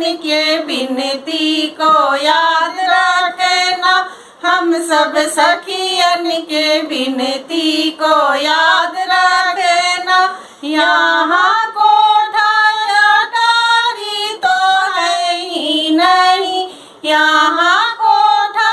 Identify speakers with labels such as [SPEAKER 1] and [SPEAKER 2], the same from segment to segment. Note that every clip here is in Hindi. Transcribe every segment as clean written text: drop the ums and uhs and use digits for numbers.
[SPEAKER 1] सखियन के विनती को याद रखना। हम सब सखियन के विनती को याद रखना। यहाँ कोठा अटारी तो है ही नहीं, यहाँ कोठा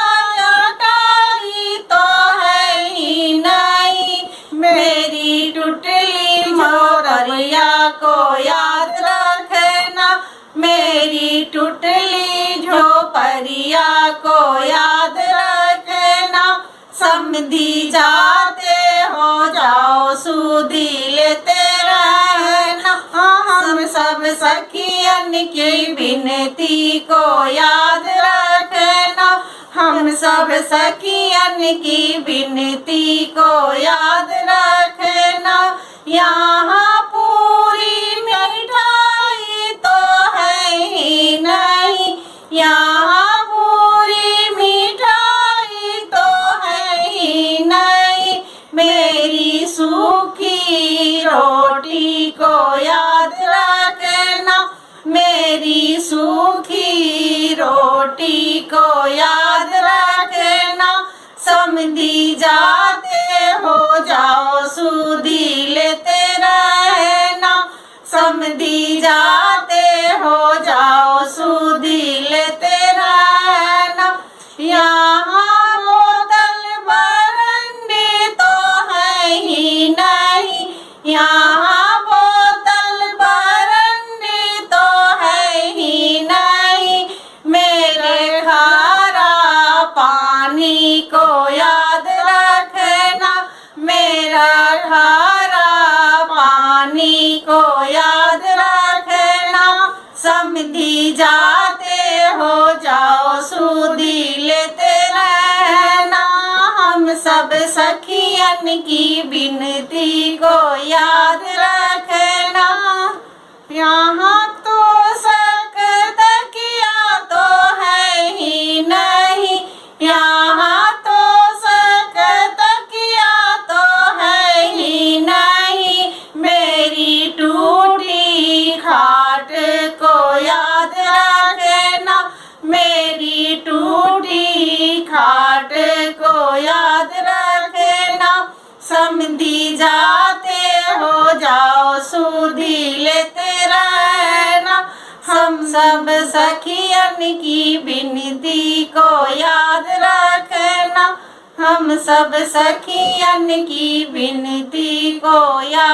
[SPEAKER 1] अटारी तो है ही नहीं। मेरी टुटली झोपड़िया को याद रखना, मेरी टुटली झोपड़िया को याद रखना। समधी जाते हो जाओ सूदी लेते रहना। हम सब सखियन की विनती को याद रखना, हम सब सखियन की विनती को याद रखना। यहाँ पूरी मिठाई तो है ही नहीं, यहाँ पूरी मिठाई तो है ही नहीं। मेरी सूखी रोटी को याद रखना, मेरी सूखी रोटी को याद रखना। समधी जाते हो जाओ सूदी लेते रहना, समधी जाते हो जाओ सूदी लेते रहना। यहाँ बोतल बरंडी तो है ही नहीं, यहाँ बोतल बरंडी तो है ही नहीं। मेरे खारा पानी को याद रखना, मेरा खारा पानी को याद रखना। समधी जाते हो जाओ सूदी लेते रहना। हम सब सखियन की विनती को याद रखना। यहाँ तो सकत किया तो है ही नहीं, यहाँ तो सकत किया तो है ही नहीं। मेरी टूटी खाट को याद रखना, मेरी टूटी खाट को याद रखना। समधी जाते हो जाओ सूदी लेते रहना। हम सब सखियन की विनती को याद रखना, हम सब सखियन की विनती को याद